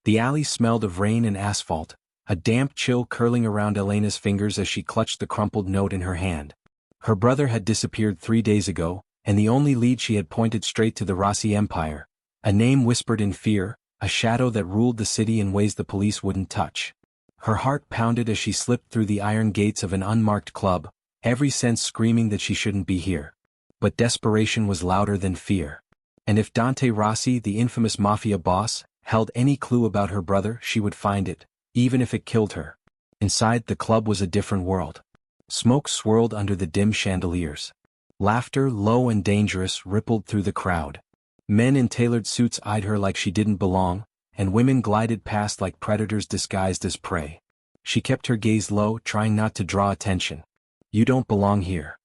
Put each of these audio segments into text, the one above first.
The alley smelled of rain and asphalt, a damp chill curling around Elena's fingers as she clutched the crumpled note in her hand. Her brother had disappeared 3 days ago, and the only lead she had pointed straight to the Rossi empire. A name whispered in fear, a shadow that ruled the city in ways the police wouldn't touch. Her heart pounded as she slipped through the iron gates of an unmarked club, every sense screaming that she shouldn't be here. But desperation was louder than fear. And if Dante Rossi, the infamous Mafia boss, held any clue about her brother, she would find it, even if it killed her. Inside the club was a different world. Smoke swirled under the dim chandeliers. Laughter, low and dangerous, rippled through the crowd. Men in tailored suits eyed her like she didn't belong, and women glided past like predators disguised as prey. She kept her gaze low, trying not to draw attention. "You don't belong here."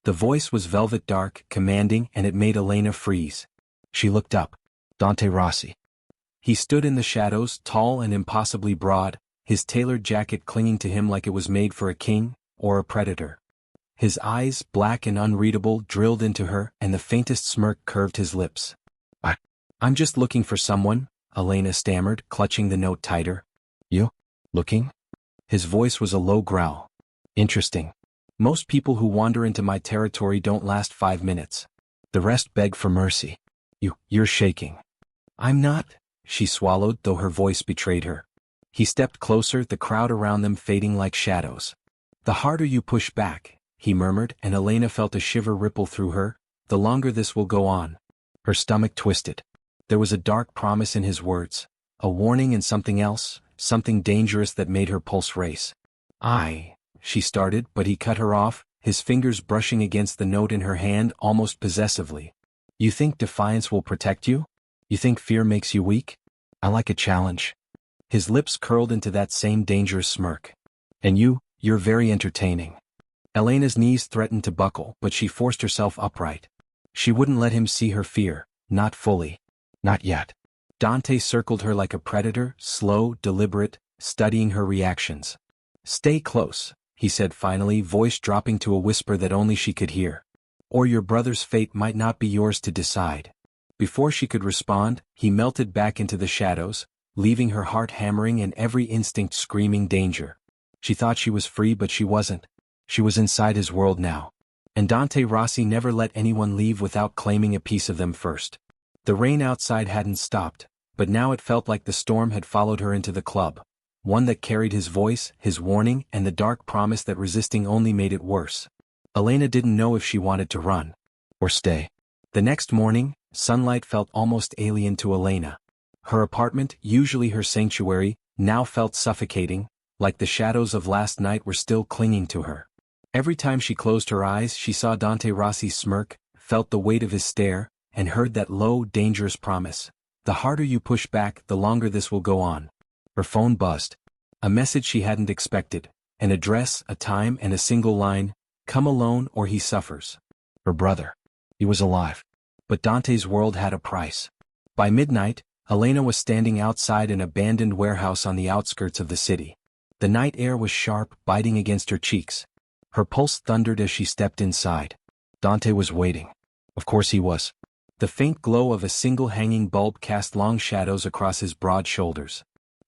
The voice was velvet dark, commanding, and it made Elena freeze. She looked up. Dante Rossi. He stood in the shadows, tall and impossibly broad, his tailored jacket clinging to him like it was made for a king or a predator. His eyes, black and unreadable, drilled into her, and the faintest smirk curved his lips. "I'm just looking for someone," Elena stammered, clutching the note tighter. "You? Looking?" His voice was a low growl. "Interesting. Most people who wander into my territory don't last 5 minutes. The rest beg for mercy. You're shaking." "I'm not," she swallowed, though her voice betrayed her. He stepped closer, the crowd around them fading like shadows. "The harder you push back," he murmured, and Elena felt a shiver ripple through her, "the longer this will go on." Her stomach twisted. There was a dark promise in his words, a warning and something else, something dangerous that made her pulse race. She started, but he cut her off, his fingers brushing against the note in her hand almost possessively. "You think defiance will protect you? You think fear makes you weak? I like a challenge." His lips curled into that same dangerous smirk. "And you're very entertaining." Elena's knees threatened to buckle, but she forced herself upright. She wouldn't let him see her fear, not fully. Not yet. Dante circled her like a predator, slow, deliberate, studying her reactions. "Stay close," he said finally, voice dropping to a whisper that only she could hear. "Or your brother's fate might not be yours to decide." Before she could respond, he melted back into the shadows, leaving her heart hammering and every instinct screaming danger. She thought she was free, but she wasn't. She was inside his world now. And Dante Rossi never let anyone leave without claiming a piece of them first. The rain outside hadn't stopped, but now it felt like the storm had followed her into the club, one that carried his voice, his warning, and the dark promise that resisting only made it worse. Elena didn't know if she wanted to run or stay. The next morning, sunlight felt almost alien to Elena. Her apartment, usually her sanctuary, now felt suffocating, like the shadows of last night were still clinging to her. Every time she closed her eyes, she saw Dante Rossi's smirk, felt the weight of his stare, and heard that low, dangerous promise. "The harder you push back, the longer this will go on." Her phone buzzed. A message she hadn't expected, an address, a time, and a single line, "Come alone or he suffers." Her brother. He was alive. But Dante's world had a price. By midnight, Elena was standing outside an abandoned warehouse on the outskirts of the city. The night air was sharp, biting against her cheeks. Her pulse thundered as she stepped inside. Dante was waiting. Of course he was. The faint glow of a single hanging bulb cast long shadows across his broad shoulders.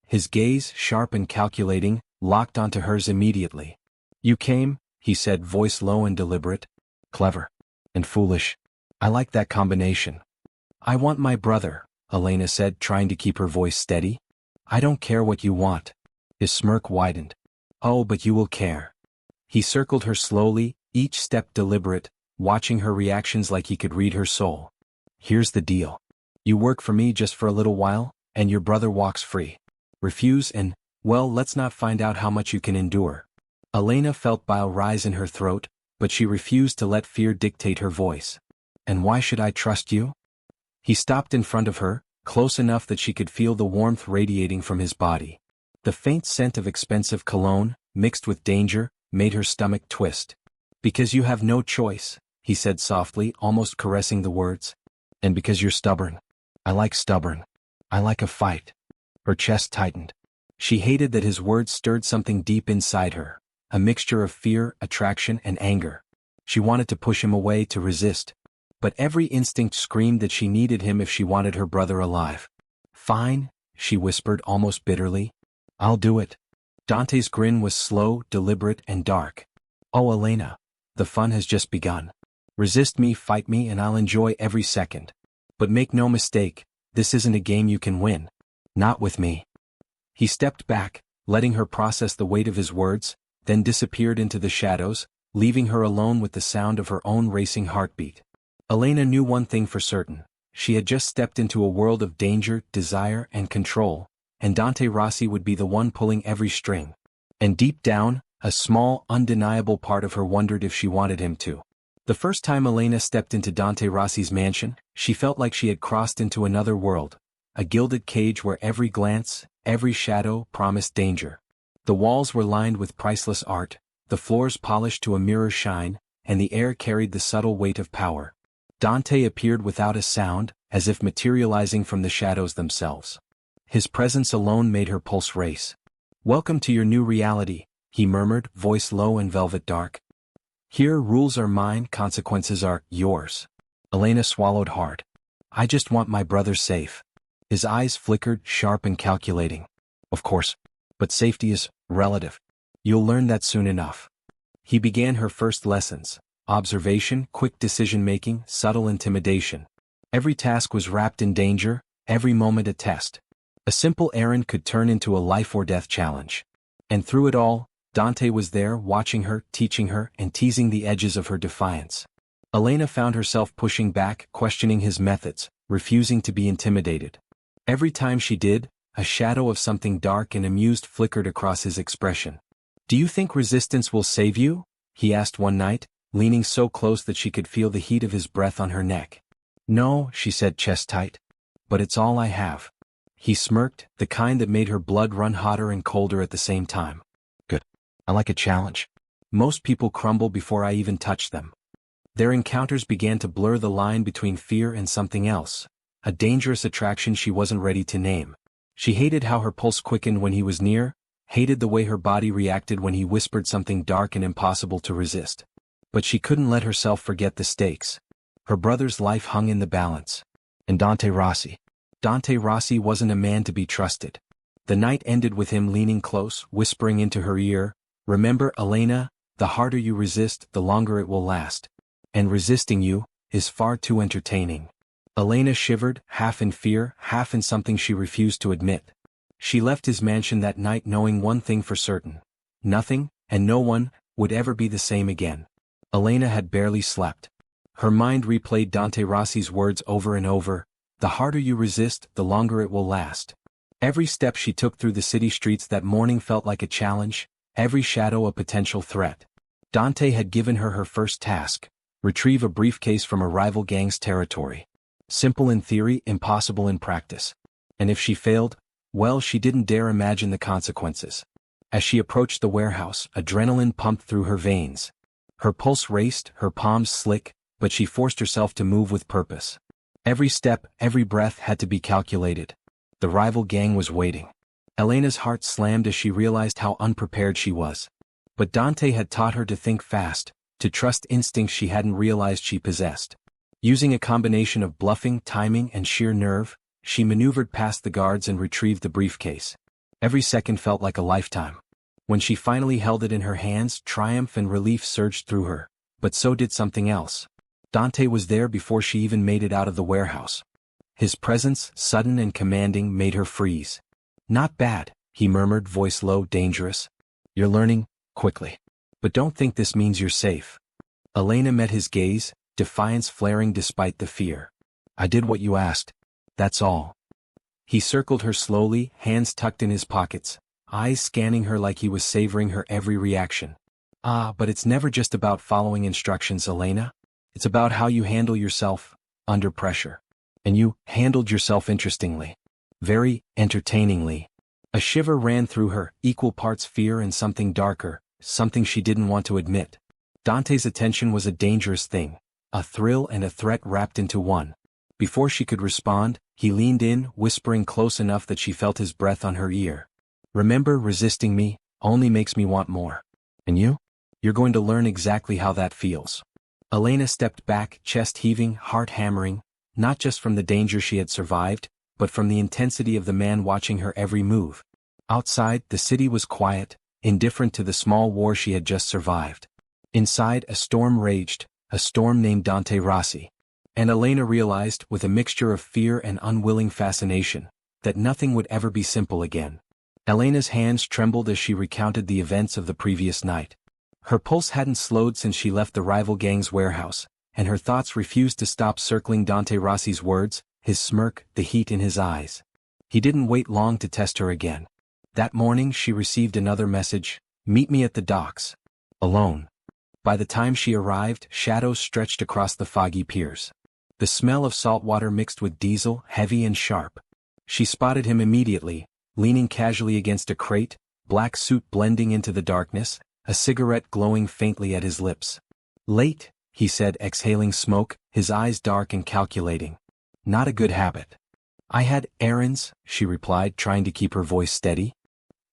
His gaze, sharp and calculating, locked onto hers immediately. "You came," he said, voice low and deliberate. "Clever. And foolish. I like that combination." "I want my brother," Elena said, trying to keep her voice steady. "I don't care what you want." His smirk widened. "Oh, but you will care." He circled her slowly, each step deliberate, watching her reactions like he could read her soul. "Here's the deal. You work for me just for a little while, and your brother walks free. Refuse and, well, let's not find out how much you can endure." Elena felt bile rise in her throat, but she refused to let fear dictate her voice. "And why should I trust you?" He stopped in front of her, close enough that she could feel the warmth radiating from his body. The faint scent of expensive cologne, mixed with danger, made her stomach twist. "Because you have no choice," he said softly, almost caressing the words. "And because you're stubborn." "I like stubborn. I like a fight." Her chest tightened. She hated that his words stirred something deep inside her, a mixture of fear, attraction, and anger. She wanted to push him away, to resist. But every instinct screamed that she needed him if she wanted her brother alive. "Fine," she whispered almost bitterly. I'll do it. Dante's grin was slow, deliberate, and dark. Oh, Elena. The fun has just begun. Resist me, fight me, and I'll enjoy every second. But make no mistake, this isn't a game you can win. Not with me. He stepped back, letting her process the weight of his words, then disappeared into the shadows, leaving her alone with the sound of her own racing heartbeat. Elena knew one thing for certain. She had just stepped into a world of danger, desire, and control, and Dante Rossi would be the one pulling every string. And deep down, a small, undeniable part of her wondered if she wanted him to. The first time Elena stepped into Dante Rossi's mansion, she felt like she had crossed into another world, a gilded cage where every glance, every shadow promised danger. The walls were lined with priceless art, the floors polished to a mirror shine, and the air carried the subtle weight of power. Dante appeared without a sound, as if materializing from the shadows themselves. His presence alone made her pulse race. Welcome to your new reality, he murmured, voice low and velvet dark. Here rules are mine, consequences are yours. Elena swallowed hard. I just want my brother safe. His eyes flickered, sharp and calculating. Of course. But safety is relative. You'll learn that soon enough. He began her first lessons. Observation, quick decision-making, subtle intimidation. Every task was wrapped in danger, every moment a test. A simple errand could turn into a life-or-death challenge. And through it all, Dante was there, watching her, teaching her, and teasing the edges of her defiance. Elena found herself pushing back, questioning his methods, refusing to be intimidated. Every time she did, a shadow of something dark and amused flickered across his expression. Do you think resistance will save you? He asked one night, leaning so close that she could feel the heat of his breath on her neck. No, she said, chest tight. But it's all I have. He smirked, the kind that made her blood run hotter and colder at the same time. Good. I like a challenge. Most people crumble before I even touch them. Their encounters began to blur the line between fear and something else, a dangerous attraction she wasn't ready to name. She hated how her pulse quickened when he was near, hated the way her body reacted when he whispered something dark and impossible to resist. But she couldn't let herself forget the stakes. Her brother's life hung in the balance. And Dante Rossi. Dante Rossi wasn't a man to be trusted. The night ended with him leaning close, whispering into her ear, Remember, Elena, the harder you resist, the longer it will last. And resisting you is far too entertaining. Elena shivered, half in fear, half in something she refused to admit. She left his mansion that night knowing one thing for certain. Nothing, and no one, would ever be the same again. Elena had barely slept. Her mind replayed Dante Rossi's words over and over, the harder you resist, the longer it will last. Every step she took through the city streets that morning felt like a challenge, every shadow a potential threat. Dante had given her her first task, retrieve a briefcase from a rival gang's territory. Simple in theory, impossible in practice. And if she failed, well, she didn't dare imagine the consequences. As she approached the warehouse, adrenaline pumped through her veins. Her pulse raced, her palms slick, but she forced herself to move with purpose. Every step, every breath had to be calculated. The rival gang was waiting. Elena's heart slammed as she realized how unprepared she was. But Dante had taught her to think fast, to trust instincts she hadn't realized she possessed. Using a combination of bluffing, timing, and sheer nerve, she maneuvered past the guards and retrieved the briefcase. Every second felt like a lifetime. When she finally held it in her hands, triumph and relief surged through her. But so did something else. Dante was there before she even made it out of the warehouse. His presence, sudden and commanding, made her freeze. Not bad, he murmured, voice low, dangerous. You're learning, quickly. But don't think this means you're safe. Elena met his gaze, defiance flaring despite the fear. I did what you asked. That's all. He circled her slowly, hands tucked in his pockets, eyes scanning her like he was savoring her every reaction. But it's never just about following instructions, Elena. It's about how you handle yourself, under pressure. And you handled yourself interestingly. Very entertainingly. A shiver ran through her, equal parts fear and something darker, something she didn't want to admit. Dante's attention was a dangerous thing, a thrill and a threat wrapped into one. Before she could respond, he leaned in, whispering close enough that she felt his breath on her ear. Remember, resisting me only makes me want more. And you? You're going to learn exactly how that feels. Elena stepped back, chest heaving, heart hammering, not just from the danger she had survived, but from the intensity of the man watching her every move. Outside, the city was quiet, indifferent to the small war she had just survived. Inside, a storm raged, a storm named Dante Rossi. And Elena realized, with a mixture of fear and unwilling fascination, that nothing would ever be simple again. Elena's hands trembled as she recounted the events of the previous night. Her pulse hadn't slowed since she left the rival gang's warehouse, and her thoughts refused to stop circling Dante Rossi's words, his smirk, the heat in his eyes. He didn't wait long to test her again. That morning she received another message, "Meet me at the docks." Alone. By the time she arrived, shadows stretched across the foggy piers. The smell of salt water mixed with diesel, heavy and sharp. She spotted him immediately, leaning casually against a crate, black suit blending into the darkness, a cigarette glowing faintly at his lips. "Late," he said, exhaling smoke, his eyes dark and calculating. "Not a good habit." "I had errands," she replied, trying to keep her voice steady.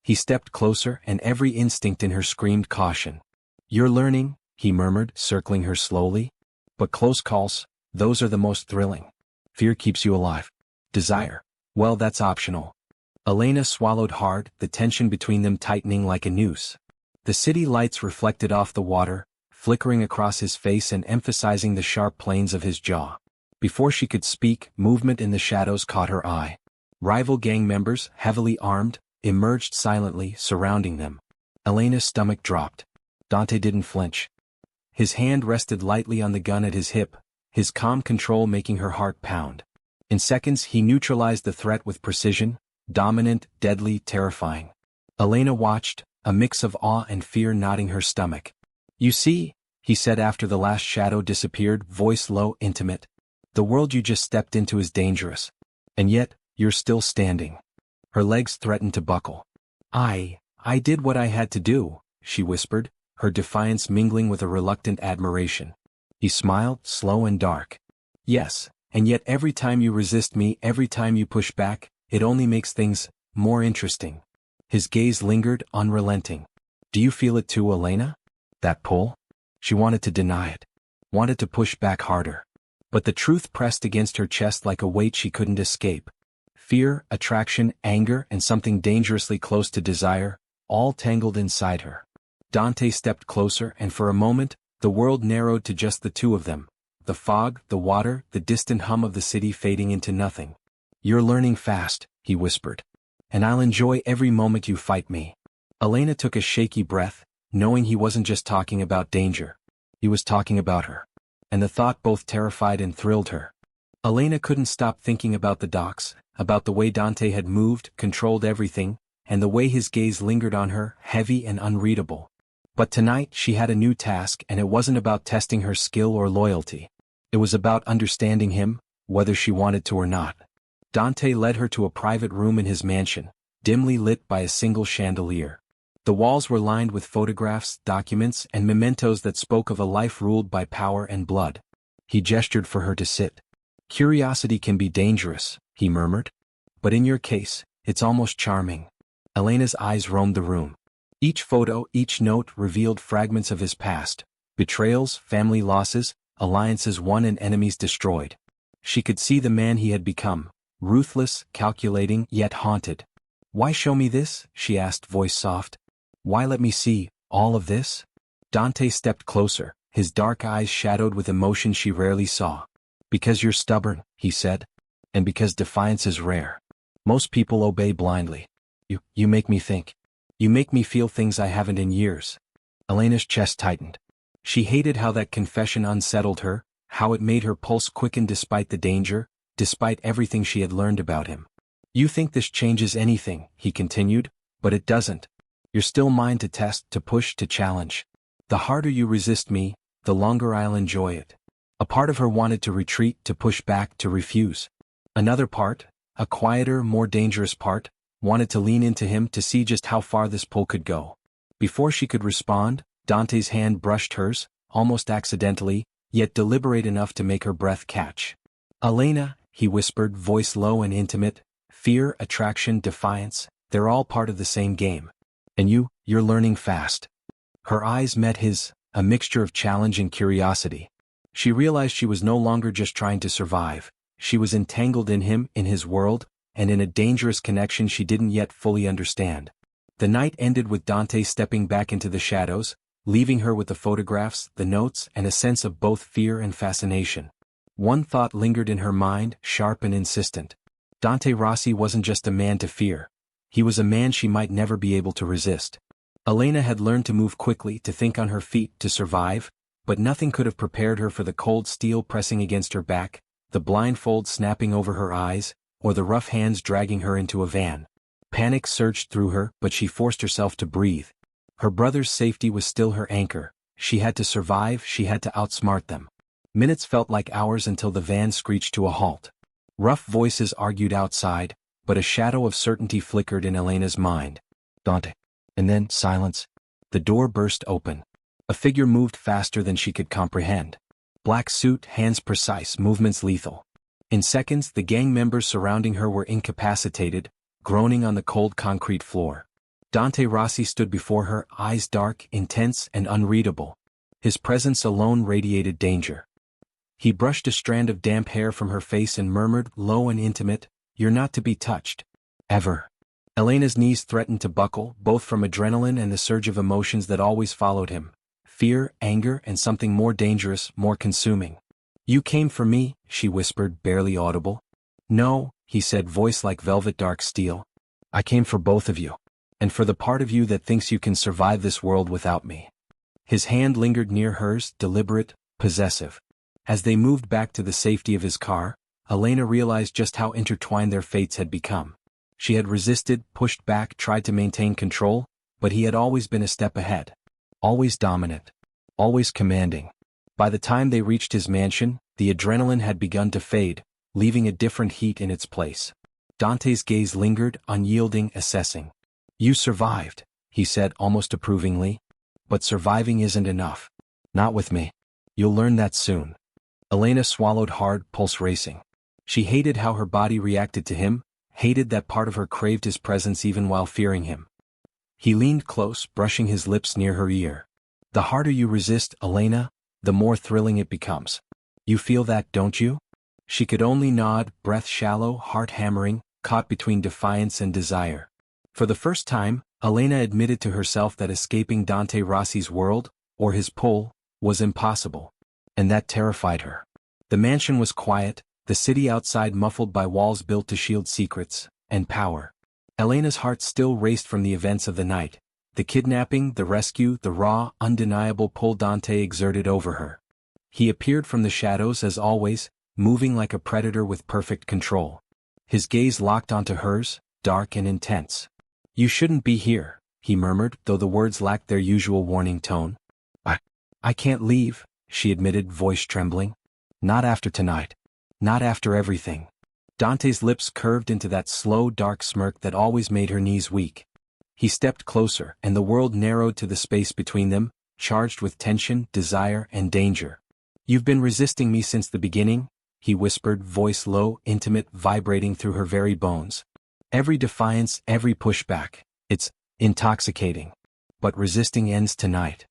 He stepped closer, and every instinct in her screamed caution. "You're learning," he murmured, circling her slowly. "But close calls, those are the most thrilling. Fear keeps you alive. Desire, well, that's optional." Elena swallowed hard, the tension between them tightening like a noose. The city lights reflected off the water, flickering across his face and emphasizing the sharp planes of his jaw. Before she could speak, movement in the shadows caught her eye. Rival gang members, heavily armed, emerged silently, surrounding them. Elena's stomach dropped. Dante didn't flinch. His hand rested lightly on the gun at his hip, his calm control making her heart pound. In seconds he neutralized the threat with precision, dominant, deadly, terrifying. Elena watched, a mix of awe and fear knotting her stomach. "You see," he said after the last shadow disappeared, voice low, intimate. "The world you just stepped into is dangerous. And yet, you're still standing." Her legs threatened to buckle. I did what I had to do," she whispered, her defiance mingling with a reluctant admiration. He smiled, slow and dark. "Yes, and yet every time you resist me, every time you push back, it only makes things more interesting." His gaze lingered, unrelenting. "Do you feel it too, Elena? That pull?" She wanted to deny it. Wanted to push back harder. But the truth pressed against her chest like a weight she couldn't escape. Fear, attraction, anger, and something dangerously close to desire, all tangled inside her. Dante stepped closer, and for a moment, the world narrowed to just the two of them. The fog, the water, the distant hum of the city fading into nothing. "You're learning fast," he whispered. "And I'll enjoy every moment you fight me." Elena took a shaky breath, knowing he wasn't just talking about danger. He was talking about her. And the thought both terrified and thrilled her. Elena couldn't stop thinking about the docks, about the way Dante had moved, controlled everything, and the way his gaze lingered on her, heavy and unreadable. But tonight she had a new task, and it wasn't about testing her skill or loyalty. It was about understanding him, whether she wanted to or not. Dante led her to a private room in his mansion, dimly lit by a single chandelier. The walls were lined with photographs, documents, and mementos that spoke of a life ruled by power and blood. He gestured for her to sit. "Curiosity can be dangerous," he murmured. "But in your case, it's almost charming." Elena's eyes roamed the room. Each photo, each note revealed fragments of his past, betrayals, family losses, alliances won and enemies destroyed. She could see the man he had become, ruthless, calculating, yet haunted. "Why show me this?" she asked, voice soft. "Why let me see all of this?" Dante stepped closer, his dark eyes shadowed with emotion she rarely saw. "Because you're stubborn," he said. "And because defiance is rare. Most people obey blindly. You make me think. You make me feel things I haven't in years." Elena's chest tightened. She hated how that confession unsettled her, how it made her pulse quicken despite the danger, despite everything she had learned about him. "You think this changes anything," he continued, "but it doesn't. You're still mine to test, to push, to challenge. The harder you resist me, the longer I'll enjoy it." A part of her wanted to retreat, to push back, to refuse. Another part, a quieter, more dangerous part, wanted to lean into him to see just how far this pull could go. Before she could respond, Dante's hand brushed hers, almost accidentally, yet deliberate enough to make her breath catch. "Elena," he whispered, voice low and intimate, "fear, attraction, defiance, they're all part of the same game. And you're learning fast." Her eyes met his, a mixture of challenge and curiosity. She realized she was no longer just trying to survive. She was entangled in him, in his world, and in a dangerous connection she didn't yet fully understand. The night ended with Dante stepping back into the shadows, leaving her with the photographs, the notes, and a sense of both fear and fascination. One thought lingered in her mind, sharp and insistent. Dante Rossi wasn't just a man to fear. He was a man she might never be able to resist. Elena had learned to move quickly, to think on her feet, to survive, but nothing could have prepared her for the cold steel pressing against her back, the blindfold snapping over her eyes, or the rough hands dragging her into a van. Panic surged through her, but she forced herself to breathe. Her brother's safety was still her anchor. She had to survive, she had to outsmart them. Minutes felt like hours until the van screeched to a halt. Rough voices argued outside, but a shadow of certainty flickered in Elena's mind. Dante. And then, silence. The door burst open. A figure moved faster than she could comprehend. Black suit, hands precise, movements lethal. In seconds, the gang members surrounding her were incapacitated, groaning on the cold concrete floor. Dante Rossi stood before her, eyes dark, intense, and unreadable. His presence alone radiated danger. He brushed a strand of damp hair from her face and murmured, low and intimate, "You're not to be touched. Ever." Elena's knees threatened to buckle, both from adrenaline and the surge of emotions that always followed him. Fear, anger, and something more dangerous, more consuming. "You came for me," she whispered, barely audible. "No," he said, voice like velvet dark steel. "I came for both of you. And for the part of you that thinks you can survive this world without me." His hand lingered near hers, deliberate, possessive. As they moved back to the safety of his car, Elena realized just how intertwined their fates had become. She had resisted, pushed back, tried to maintain control, but he had always been a step ahead. Always dominant. Always commanding. By the time they reached his mansion, the adrenaline had begun to fade, leaving a different heat in its place. Dante's gaze lingered, unyielding, assessing. "You survived," he said almost approvingly. "But surviving isn't enough. Not with me. You'll learn that soon." Elena swallowed hard, pulse racing. She hated how her body reacted to him, hated that part of her craved his presence even while fearing him. He leaned close, brushing his lips near her ear. "The harder you resist, Elena, the more thrilling it becomes. You feel that, don't you?" She could only nod, breath shallow, heart hammering, caught between defiance and desire. For the first time, Elena admitted to herself that escaping Dante Rossi's world, or his pull, was impossible. And that terrified her. The mansion was quiet, the city outside muffled by walls built to shield secrets and power. Elena's heart still raced from the events of the night. The kidnapping, the rescue, the raw, undeniable pull Dante exerted over her. He appeared from the shadows as always, moving like a predator with perfect control. His gaze locked onto hers, dark and intense. "You shouldn't be here," he murmured, though the words lacked their usual warning tone. I can't leave," she admitted, voice trembling. "Not after tonight. Not after everything." Dante's lips curved into that slow, dark smirk that always made her knees weak. He stepped closer, and the world narrowed to the space between them, charged with tension, desire, and danger. "You've been resisting me since the beginning," he whispered, voice low, intimate, vibrating through her very bones. "Every defiance, every pushback. It's intoxicating. But resisting ends tonight."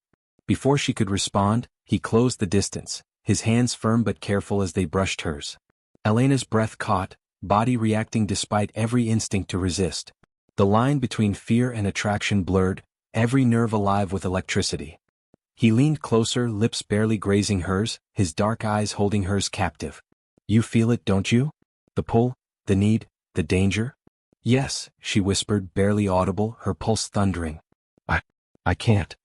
Before she could respond, he closed the distance, his hands firm but careful as they brushed hers. Elena's breath caught, body reacting despite every instinct to resist. The line between fear and attraction blurred, every nerve alive with electricity. He leaned closer, lips barely grazing hers, his dark eyes holding hers captive. "You feel it, don't you? The pull, the need, the danger?" "Yes," she whispered, barely audible, her pulse thundering. I can't."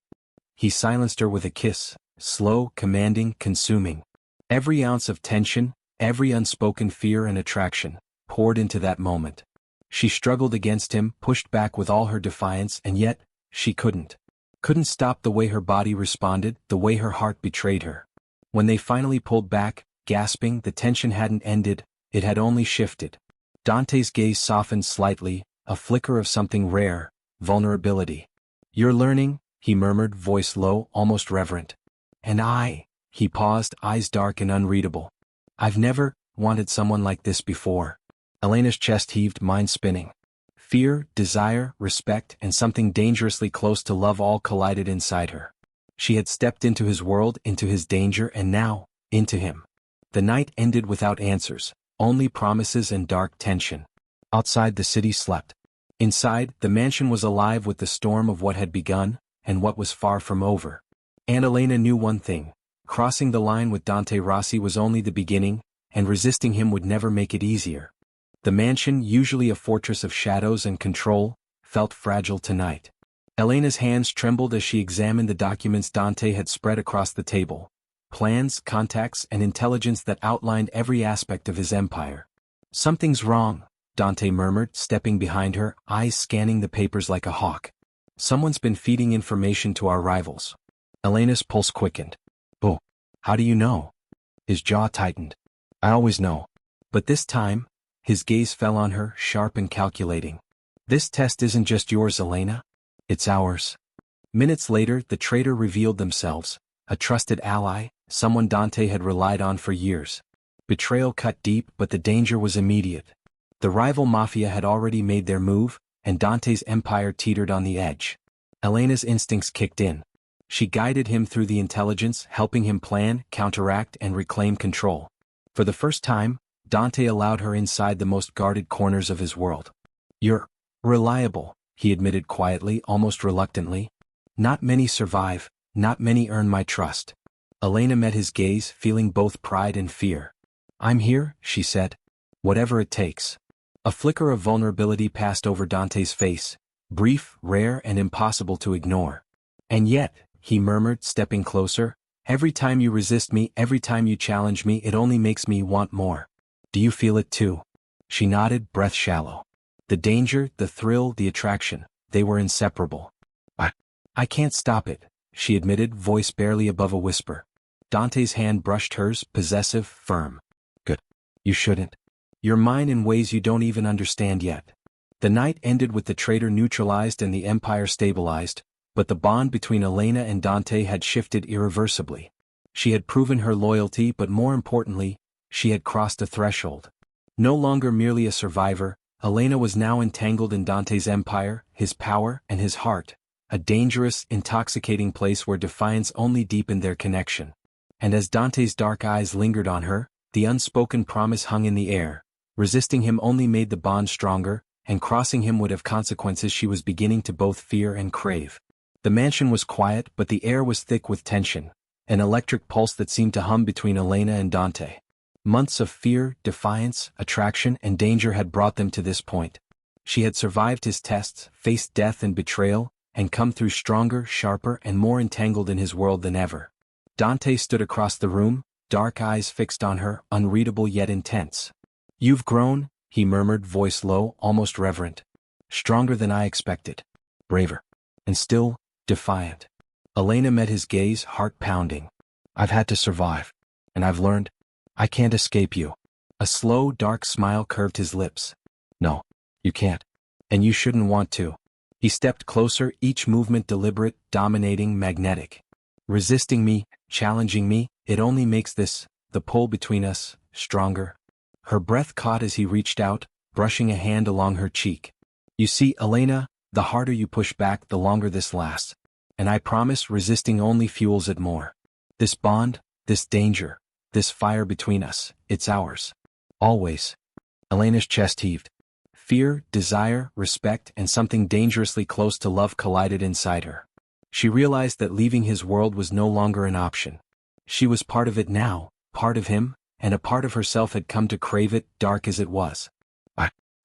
He silenced her with a kiss, slow, commanding, consuming. Every ounce of tension, every unspoken fear and attraction, poured into that moment. She struggled against him, pushed back with all her defiance, and yet, she couldn't. Couldn't stop the way her body responded, the way her heart betrayed her. When they finally pulled back, gasping, the tension hadn't ended, it had only shifted. Dante's gaze softened slightly, a flicker of something rare, vulnerability. "You're learning," he murmured, voice low, almost reverent. "And he paused, eyes dark and unreadable. "I've never wanted someone like this before." Elena's chest heaved, mind spinning. Fear, desire, respect, and something dangerously close to love all collided inside her. She had stepped into his world, into his danger, and now, into him. The night ended without answers, only promises and dark tension. Outside, the city slept. Inside, the mansion was alive with the storm of what had begun, and what was far from over. And Elena knew one thing: crossing the line with Dante Rossi was only the beginning, and resisting him would never make it easier. The mansion, usually a fortress of shadows and control, felt fragile tonight. Elena's hands trembled as she examined the documents Dante had spread across the table. Plans, contacts, and intelligence that outlined every aspect of his empire. "Something's wrong," Dante murmured, stepping behind her, eyes scanning the papers like a hawk. "Someone's been feeding information to our rivals." Elena's pulse quickened. "Oh, how do you know?" His jaw tightened. "I always know." But this time, his gaze fell on her, sharp and calculating. "This test isn't just yours, Elena. It's ours." Minutes later, the traitor revealed themselves, a trusted ally, someone Dante had relied on for years. Betrayal cut deep, but the danger was immediate. The rival Mafia had already made their move, and Dante's empire teetered on the edge. Elena's instincts kicked in. She guided him through the intelligence, helping him plan, counteract, and reclaim control. For the first time, Dante allowed her inside the most guarded corners of his world. "You're reliable," he admitted quietly, almost reluctantly. "Not many survive, not many earn my trust." Elena met his gaze, feeling both pride and fear. "I'm here," she said. "Whatever it takes." A flicker of vulnerability passed over Dante's face, brief, rare, and impossible to ignore. "And yet," he murmured, stepping closer, "every time you resist me, every time you challenge me, it only makes me want more. Do you feel it too?" She nodded, breath shallow. The danger, the thrill, the attraction, they were inseparable. I can't stop it," she admitted, voice barely above a whisper. Dante's hand brushed hers, possessive, firm. "Good. You shouldn't. You're mine in ways you don't even understand yet." The night ended with the traitor neutralized and the empire stabilized, but the bond between Elena and Dante had shifted irreversibly. She had proven her loyalty, but more importantly, she had crossed a threshold. No longer merely a survivor, Elena was now entangled in Dante's empire, his power, and his heart, a dangerous, intoxicating place where defiance only deepened their connection. And as Dante's dark eyes lingered on her, the unspoken promise hung in the air. Resisting him only made the bond stronger, and crossing him would have consequences she was beginning to both fear and crave. The mansion was quiet, but the air was thick with tension, an electric pulse that seemed to hum between Elena and Dante. Months of fear, defiance, attraction, and danger had brought them to this point. She had survived his tests, faced death and betrayal, and come through stronger, sharper, and more entangled in his world than ever. Dante stood across the room, dark eyes fixed on her, unreadable yet intense. "You've grown," he murmured, voice low, almost reverent. "Stronger than I expected. Braver. And still, defiant." Elena met his gaze, heart pounding. "I've had to survive. And I've learned. I can't escape you." A slow, dark smile curved his lips. "No, you can't. And you shouldn't want to." He stepped closer, each movement deliberate, dominating, magnetic. "Resisting me, challenging me, it only makes this, the pull between us, stronger." Her breath caught as he reached out, brushing a hand along her cheek. "You see, Elena, the harder you push back, the longer this lasts. And I promise resisting only fuels it more. This bond, this danger, this fire between us, it's ours. Always." Elena's chest heaved. Fear, desire, respect, and something dangerously close to love collided inside her. She realized that leaving his world was no longer an option. She was part of it now, part of him, and a part of herself had come to crave it, dark as it was.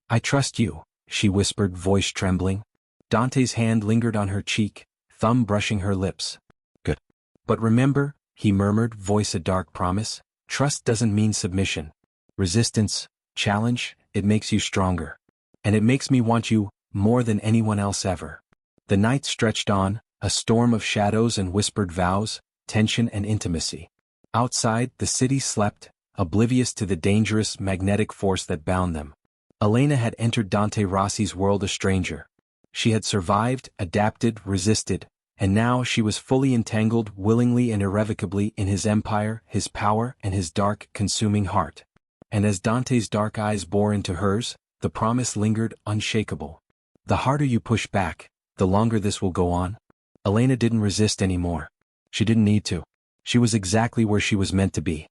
I trust you," she whispered, voice trembling. Dante's hand lingered on her cheek, thumb brushing her lips. "Good. But remember," he murmured, voice a dark promise, "trust doesn't mean submission. Resistance, challenge, it makes you stronger. And it makes me want you, more than anyone else ever." The night stretched on, a storm of shadows and whispered vows, tension and intimacy. Outside, the city slept, oblivious to the dangerous, magnetic force that bound them. Elena had entered Dante Rossi's world a stranger. She had survived, adapted, resisted, and now she was fully entangled, willingly and irrevocably, in his empire, his power, and his dark, consuming heart. And as Dante's dark eyes bore into hers, the promise lingered, unshakable. "The harder you push back, the longer this will go on." Elena didn't resist anymore. She didn't need to. She was exactly where she was meant to be.